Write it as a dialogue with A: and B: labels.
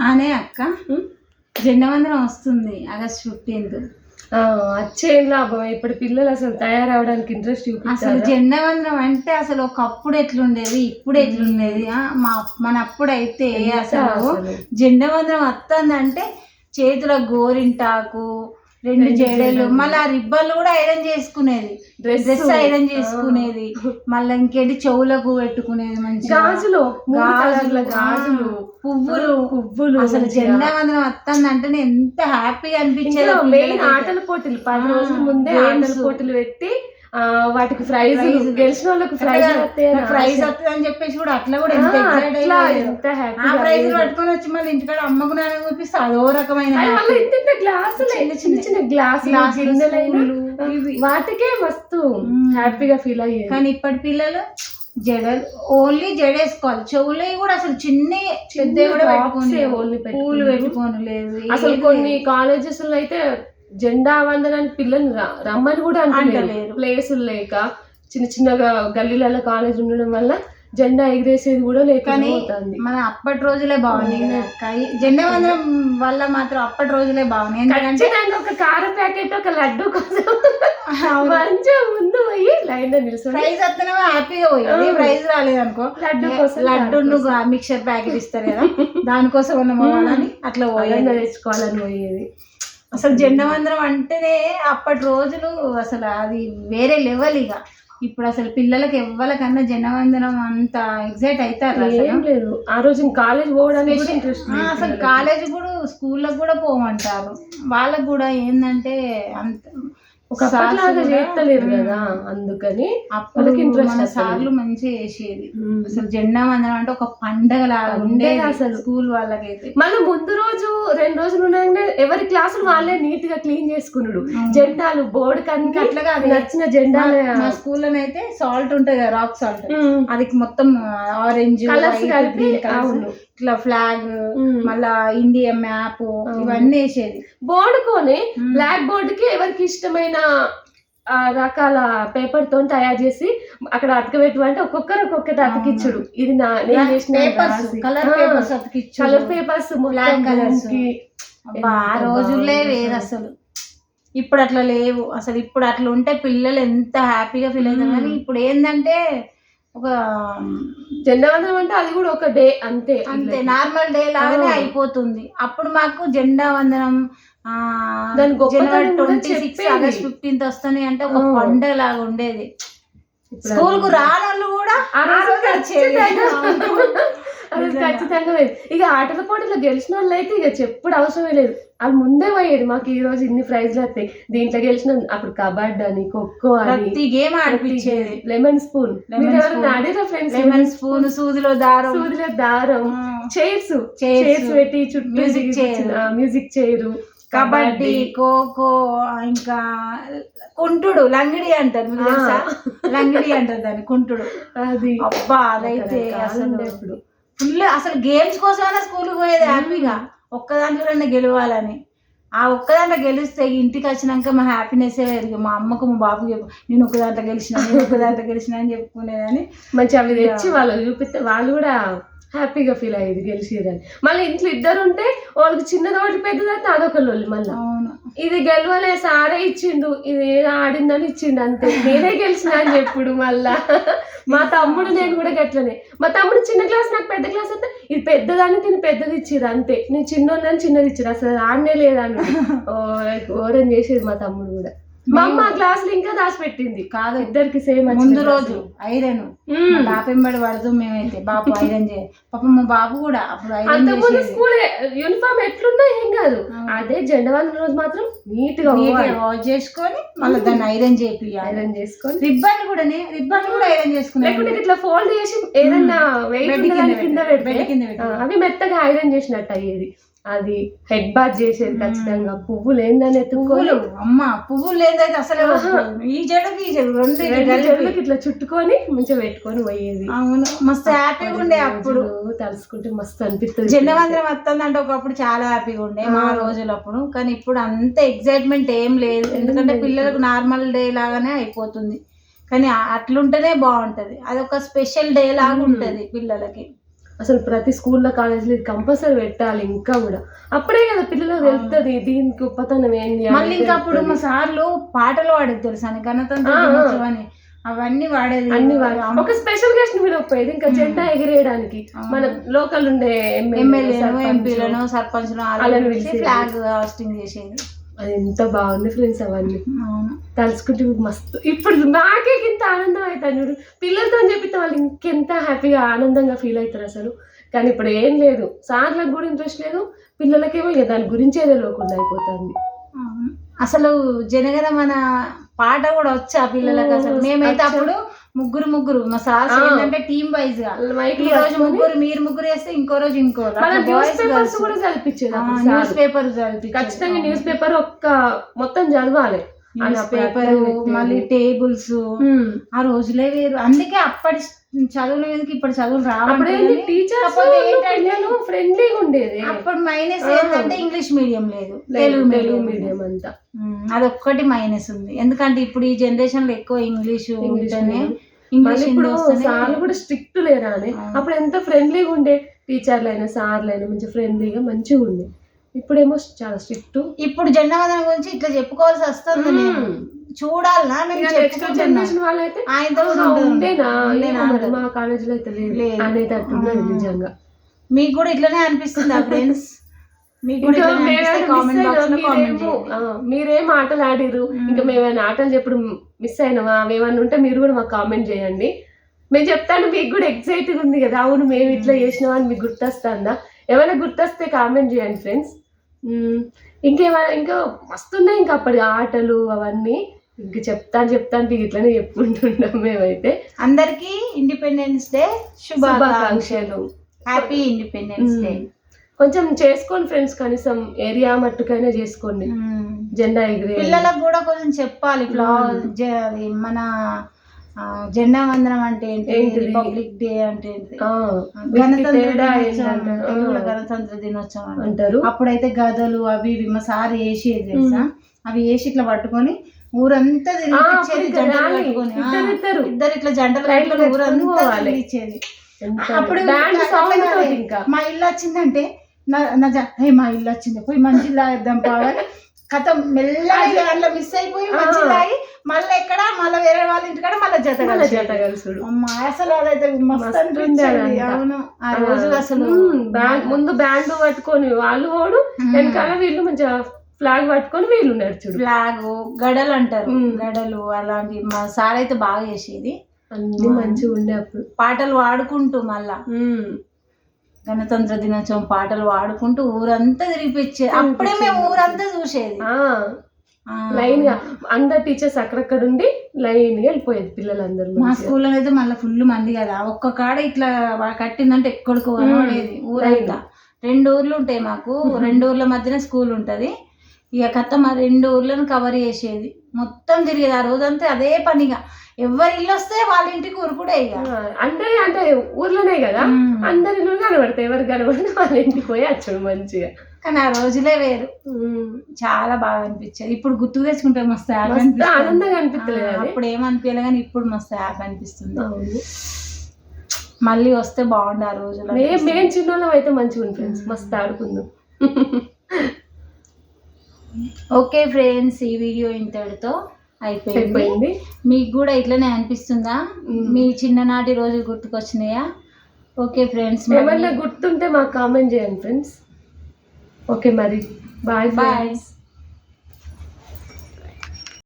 A: అనే అక్క జెండా వందనం వస్తుంది August 15th.
B: వచ్చేం లాభం ఇప్పుడు పిల్లలు అసలు తయారవడానికి ఇంట్రెస్ట్
A: అసలు జెండా వందనం అంటే అసలు ఒకప్పుడు ఎట్లుండేది ఇప్పుడు ఎట్లుండేది. మన అప్పుడైతే అసలు జెండా వందనం వస్తుందంటే చేతుల గోరింటాకు 2 జడలు మళ్ళీ ఆ రిబ్బన్లు కూడా ఐరన్ చేసుకునేది, డ్రెస్ ఐరన్ చేసుకునేది, మళ్ళీ ఇంకేంటి చెవులకు పెట్టుకునేది, మంచి
B: గాజులు
A: పువ్వులు. అసలు జెండా వందనం వస్తుందంటే ఎంత హ్యాపీగా అనిపించేది.
B: మెయిన్ ఆటల పోటీలు 10 రోజుల ముందే ఆటల పోటీలు పెట్టి వాటికి ప్రైజ్ గెలిచిన వాళ్ళకి
A: ప్రైజ్ వస్తుంది అని చెప్పేసి కూడా అట్లా కూడా ఎంత ఎక్సైట్ ఆ ప్రైజ్ పట్టుకొని వచ్చి మళ్ళీ ఇంటికాడ అమ్మకు నాన్న చూపిస్తే అదో రకమైన
B: చిన్న గ్లాసులు వాటికే మస్తు హ్యాపీగా ఫీల్ అయ్యేది.
A: కానీ ఇప్పటి పిల్లలు జడలు ఓన్లీ జడేసుకోవాలి, చెవులు కూడా అసలు చిన్న పెద్ద కూడా పూలు పెట్టుకోని లేదు.
B: అసలు కొన్ని కాలేజెస్ లో అయితే జెండా వందనానికి పిల్లలు రమ్మని కూడా అంటలేరు, ప్లేసులు లేక చిన్న చిన్నగా గల్లీలలో కాలేజ్ ఉండడం వల్ల జెండా ఎగిరేసేది కూడా లేక.
A: మన అప్పటి రోజులే బాగున్నాయి కదా జెండా వందనం వల్ల మాత్రం అప్పటి రోజులే బాగున్నాయి. ఎందుకంటే
B: ఒక కారం ప్యాకెట్ ఒక లడ్డు కోసం మంచిగా ముందు పోయి లైన్ లో నిలుస్తుంది.
A: ప్రైజ్ వస్తేనే హ్యాపీగా పోయింది, ప్రైజ్ రాలేదు అనుకో లడ్డు మిక్చర్ ప్యాకెట్ ఇస్తారు కదా దానికోసం ఉన్నమని అట్లా
B: తెచ్చుకోవాలని పోయేది.
A: అసలు జెండా వందనం అంటేనే అప్పటి రోజులు అసలు అది వేరే లెవెల్. ఇక ఇప్పుడు అసలు పిల్లలకి ఎవ్వరికన్నా జెండా వందనం అంత ఎగ్జైట్ అవుతారు
B: లేదు. ఆ రోజు కాలేజ్ పోవడానికి ఇంట్రెస్ట్,
A: అసలు కాలేజ్ కూడా స్కూళ్ళకి కూడా పోమంటారు. వాళ్ళకు కూడా ఏంటంటే అంత
B: ఒక చేస్తలేరు కదా, అందుకని
A: అప్పుడు మన సార్లు మంచిగా చేసేది. అసలు జెండా వందనం అంటే ఒక పండగ లాగా ఉండేది అసలు స్కూల్ వాళ్ళకైతే.
B: మళ్ళీ ముందు రోజు 2 రోజులు ఉండగానే ఎవరి క్లాసులు వాళ్ళే నీట్ గా క్లీన్ చేసుకున్నాడు. జెండాలు బోర్డు కనుక అట్లాగా నచ్చిన జెండాలు.
A: మా స్కూల్లోనైతే సాల్ట్ ఉంటది కదా, రాక్ సాల్ట్, అది మొత్తం ఆరెంజ్ కలర్స్ కలిపి ఇట్లా ఫ్లాగ్ మళ్ళా ఇండియా మ్యాప్ ఇవన్నీ వేసేది.
B: బోర్డు కొని బ్లాక్ బోర్డు కి ఎవరికి ఇష్టమైన రకాల పేపర్ తో తయారు చేసి అక్కడ అతకబెట్టమంటే ఒక్కొక్కరు ఒక్కొక్కటి అతికిచ్చుడు. ఇది
A: కలర్
B: పేపర్స్
A: బ్లాక్ కలర్స్. ఆ రోజులే వేరు అసలు, ఇప్పుడు అట్లా లేవు. అసలు ఇప్పుడు అట్లా ఉంటే పిల్లలు ఎంత హ్యాపీగా ఫీల్ అవుతారు. కానీ ఇప్పుడు ఏంటంటే ఒక
B: జెండా వందనం అంటే అది కూడా ఒక డే అంతే
A: నార్మల్ డే లాగానే అయిపోతుంది. అప్పుడు మాకు జెండా వందనం
B: January
A: 26 August 15th వస్తున్నాయి అంటే ఒక పండుగ లాగా ఉండేది. స్కూల్ కు రానోళ్ళు కూడా
B: ఖచ్చితంగా. ఇక ఆటల పోటీలో గెలిచిన వాళ్ళు అయితే ఇక చెప్పుడు అవసరమే లేదు, అది ముందే పోయేది. మాకు ఈ రోజు ఇన్ని ప్రైజ్లు వస్తాయి, దీంట్లో గెలిచిన అప్పుడు కబడ్డీ అని ఖోఖో అని
A: గేమ్ ఆడిపించేది.
B: లెమన్ స్పూన్
A: లెమన్ స్పూన్, సూదిలో
B: దారం, చైర్స్ పెట్టి చుట్టూ మ్యూజిక్ చైరు,
A: కబడ్డీ, ఖోఖో, ఇంకా కుంటుడు, లంగిడి అంటారు తెలుసా, లంగిడి అంటారు దాన్ని కుంటుడు.
B: అది
A: అబ్బా అదైతే అసలు ఫుల్ అసలు గేమ్స్ కోసమైనా స్కూల్కి పోయేది హ్యాపీగా, ఒక్క దాంట్లో గెలవాలని. ఆ ఒక్క దాంట్లో గెలిస్తే ఇంటికి వచ్చినాక మా హ్యాపీనెస్ వేరు. మా అమ్మకు మా బాబుకి నేను ఒక దాంట్లో గెలిచిన అని చెప్పుకునేదని.
B: మంచి అవి తెచ్చి వాళ్ళు చూపిస్తే వాళ్ళు కూడా హ్యాపీగా ఫీల్ అయ్యేది గెలిచేదని. మళ్ళీ ఇంట్లో 2 ఉంటే వాళ్ళకి చిన్నది ఒకటి పెద్దదైతే అదొక లొల్లి. మళ్ళీ ఇది గెలవలే సారే ఇచ్చిండు, ఇది ఆడిందని ఇచ్చిండు అంతే, నేనే గెలిచిన అని చెప్పుడు. మళ్ళా మా తమ్ముడు నేను కూడా గట్లనే. మా తమ్ముడు చిన్న క్లాస్, నాకు పెద్ద క్లాస్ అయితే ఇది పెద్దదాన్ని నేను పెద్దది ఇచ్చిరు అంతే, నేను చిన్నోళ్ళని చిన్నది ఇచ్చిరు, అసలు ఆడనే లేదని ఓరని చేసేది మా తమ్ముడు కూడా. మా అమ్మ క్లాసులు ఇంకా దాచిపెట్టింది కాదు, ఇద్దరికి సేమ్.
A: ముందు రోజు ఐరన్ బాపెంబడి పడదు మేమైతే, బాబు ఐరన్ చేయాలి. పాపం మా బాబు కూడా అప్పుడు
B: అంతకుముందు స్కూల్ యూనిఫామ్ ఎట్లున్నా ఏం కాదు, అదే జెండా వందనం రోజు మాత్రం నీట్ గా
A: వాష్ చేసుకొని మళ్ళీ దాన్ని ఐరన్ చేసుకొని రిబ్బన్ కూడా ఐరన్ చేసుకుని,
B: లేకుంటే ఇట్లా ఫోల్డ్ చేసి ఏదన్నా వెయిట్ కింద పెడితే అవి మెత్తగా ఐరన్ చేసినట్టు అయ్యేది. అది హెడ్ బాత్ చేసేది ఖచ్చితంగా. పువ్వులు ఏందని ఎత్తుకోలు,
A: అమ్మ పువ్వులు లేదైతే అసలు ఈ జడకి ఈ జడకి
B: ఇట్లా చుట్టుకొని మంచిగా పెట్టుకొని పోయేది.
A: అవును, మస్తు హ్యాపీగా ఉండే అప్పుడు.
B: తలుసుకుంటే మస్తు అనిపిస్తుంది.
A: జెండా వందనం వస్తుంది అంటే ఒకప్పుడు చాలా హ్యాపీగా ఉండే మా రోజులప్పుడు. కానీ ఇప్పుడు అంత ఎగ్జైట్మెంట్ ఏం లేదు, ఎందుకంటే పిల్లలకు నార్మల్ డే లాగానే అయిపోతుంది. కానీ అట్లుంటేనే బాగుంటది, అదొక స్పెషల్ డే లాగా ఉంటది పిల్లలకి.
B: అసలు ప్రతి స్కూల్లో కాలేజీలో ఇది కంపల్సరీ పెట్టాలి ఇంకా కూడా. అప్పుడే కదా పిల్లలకు తెలుస్తుంది దీనికి గొప్పతనం ఏంది.
A: మళ్ళీ ఇంకా అప్పుడు మా సార్లు పాటలు పాడేది తెలుసా గణతంత్ర దినోత్సవం అని, అవన్నీ వాడేది.
B: అన్ని ఒక స్పెషల్ గెస్ట్ పిలవకపోయేది ఇంకా జెండా ఎగిరేయడానికి మన లోకల్ ఉండే
A: ఎమ్మెల్యేలను ఎంపీలను సర్పంచ్లను ఫ్లాగ్ హాస్టింగ్ చేసేది.
B: అది ఎంత బాగుంది ఫ్రెండ్స్ అవన్నీ తలుచుకుంటే మస్తు. ఇప్పుడు నాకే ఇంత ఆనందం అవుతాను చూడు, పిల్లలతో చెప్పితే వాళ్ళు ఇంకెంత హ్యాపీగా ఆనందంగా ఫీల్ అవుతారు అసలు. కానీ ఇప్పుడు ఏం లేదు, సార్లకు కూడా ఇంట్రెస్ట్ లేదు, పిల్లలకేమో ఇక దాని గురించే తెలియకుండా అయిపోతుంది.
A: అసలు జనగణమన పాట కూడా వచ్చా పిల్లలకు. అసలు మేమైతే అప్పుడు ముగ్గురు మా సార్స్ ఏంటంటే టీమ్ వైజ్ గా ఈ రోజు ముగ్గురు మీరు ముగ్గురు వేస్తే ఇంకో రోజు ఇంకో న్యూస్ పేపర్
B: ఖచ్చితంగా న్యూస్ పేపర్ ఒక్క మొత్తం చదవాలి.
A: న్యూస్ పేపర్ మళ్ళీ టేబుల్స్ ఆ రోజులే వేరు. అందుకే అప్పటి చదువుల మీదకి ఇప్పుడు చదువులు రావాలి.
B: ఫ్రెండ్లీగా ఉండేది.
A: అప్పుడు మైనస్ ఏంటంటే ఇంగ్లీష్ మీడియం లేదు, తెలుగు మీడియం
B: అంతా.
A: అదొక్కటి మైనస్ ఉంది. ఎందుకంటే ఇప్పుడు ఈ జనరేషన్ లో ఎక్కువ ఇంగ్లీష్
B: ఇప్పుడు సార్లు కూడా స్ట్రిక్ట్ లేరా అని. అప్పుడు ఎంత ఫ్రెండ్లీగా ఉండే టీచర్లైనా సార్లైనా మంచి ఫ్రెండ్లీగా మంచిగా ఉండే. ఇప్పుడేమో చాలా స్ట్రిక్ట్.
A: ఇప్పుడు జెండా వందనం గురించి ఇట్లా చెప్పుకోవాల్సి వస్తుంది. చూడాలనా
B: జనరేషన్ వాళ్ళైతే ఉండేనా మా కాలేజీలో అయితే లేదు అనేది అంటున్నారు నిజంగా.
A: మీకు కూడా ఇట్లానే అనిపిస్తుంది ఫ్రెండ్స్?
B: మీరేం ఆటలు ఆడిరు, ఇంకా మేమైనా ఆటలు చెప్పుడు మిస్ అయినావా, మేమన్నా ఉంటే మీరు కూడా మాకు కామెంట్ చేయండి. మేము చెప్తాను, మీకు కూడా ఎక్సైటింగ్ ఉంది కదా, అవును మేము ఇట్లా చేసినావా అని మీకు గుర్తొస్తుందా? ఏమైనా గుర్తొస్తే కామెంట్ చేయండి ఫ్రెండ్స్. ఇంకా వస్తున్నాయి ఇంకా అప్పటి ఆటలు అవన్నీ. ఇంక చెప్తాను ఇట్లనే చెప్పుకుంటున్నాం మేమైతే.
A: అందరికీ ఇండిపెండెన్స్ డే శుభాకాంక్షలు. Happy independence day.
B: కొంచెం చేసుకోండి ఫ్రెండ్స్, కనీసం ఏరియా మట్టుకైనా చేసుకోండి. జెండా ఎగిరే
A: పిల్లలకు కూడా కొంచెం చెప్పాలి. మన జెండా వందనం అంటే ఏంటి, రిపబ్లిక్ డే అంటే గణతంత్ర దినోత్సవం అంటారు. అప్పుడైతే గదలు అవి ఇవి మా సార్ వేసేది తెలుసా, అవి వేసి ఇట్లా పట్టుకొని ఊరంతా తిరిగిచ్చేది. జంటలు కట్టుకొని ఇద్దరు ఇట్లా జంటలు కట్టుకొని ఊరంతా తిరిగిచ్చేది. అప్పుడు మా ఇల్లు వచ్చిందంటే మా ఇల్లు వచ్చింది పోయి మంచి లాగేద్దాం పావాలి కథ మెల్లగా దాంట్లో మిస్ అయిపోయి మంచి లాగి మళ్ళీ ఎక్కడ మళ్ళీ వేరే వాళ్ళ ఇంటికాడ మళ్ళీ జత కలుసుడు. అమ్మా అసలు అదైతే మస్తు అనిపించేది. అవును ఆ రోజు అసలు
B: ముందు బ్యాండ్ పట్టుకొని వాళ్ళు ఓడు వెనకాల వీళ్ళు మంచిగా ఫ్లాగ్ పట్టుకొని వీళ్ళు నడుచుడు.
A: ఫ్లాగ్ గడలు అంటారు, గడలు అలాంటి మా సార్ అయితే బాగా చేసేది.
B: అన్ని మంచిగా ఉండే. అప్పుడు
A: పాటలు పాడుకుంటూ మళ్ళా గణతంత్ర దినోత్సవం పాటలు పాడుకుంటూ ఊరంతా తిరిగిపించేది. అప్పుడే మేము ఊరంతా చూసేది.
B: లైన్ గా అందరు టీచర్స్ అక్కడక్కడ ఉండి లైన్ గా వెళ్ళిపోయేది పిల్లలందరూ.
A: మా స్కూల్లో అయితే మళ్ళీ ఫుల్ మంది కదా, ఒక్క కాడ ఇట్లా కట్టిందంటే ఎక్కడికో కనబడేది. ఊరంతా 2 ఊర్లు ఉంటాయి మాకు, 2 ఊర్ల మధ్యన స్కూల్ ఉంటది. ఇక కథ మా 2 ఊర్లను కవర్ చేసేది, మొత్తం తిరిగేది. ఆ రోజంతా అదే పనిగా ఎవరి ఇల్లు వస్తే వాళ్ళ ఇంటికి ఊరుకుడే. ఇక
B: అందరి అంటే ఊర్లోనే కదా, అందరి ఇల్లు కనబడతాయి, ఎవరు కనబడితే వాళ్ళ ఇంటికి పోయి వచ్చాడు మంచిగా.
A: కానీ ఆ రోజులే వేరు, చాలా బాగా అనిపించేది. ఇప్పుడు గుర్తు తెచ్చుకుంటే మస్తు
B: ఆనందంగా అనిపిస్తుంది.
A: అప్పుడు ఏమనిపించలే కానీ ఇప్పుడు మస్తు హ్యాపీ అనిపిస్తుంది. మళ్ళీ వస్తే బాగుండు ఆ రోజులు.
B: మేము చిన్నోళ్ళం అయితే మంచిగా ఉంది ఫ్రెండ్స్, మస్తు ఆడుకుందాం.
A: ఓకే ఫ్రెండ్స్, ఈ వీడియో ఇంతటితో అయిపోయింది. మీకు కూడా ఇట్లనే అనిపిస్తుందా? మీ చిన్ననాటి రోజు గుర్తుకొచ్చినాయా? ఓకే ఫ్రెండ్స్,
B: ఏమన్నా గుర్తుంటే మాకు కామెంట్ చేయండి ఫ్రెండ్స్. ఓకే మరి బాయ్.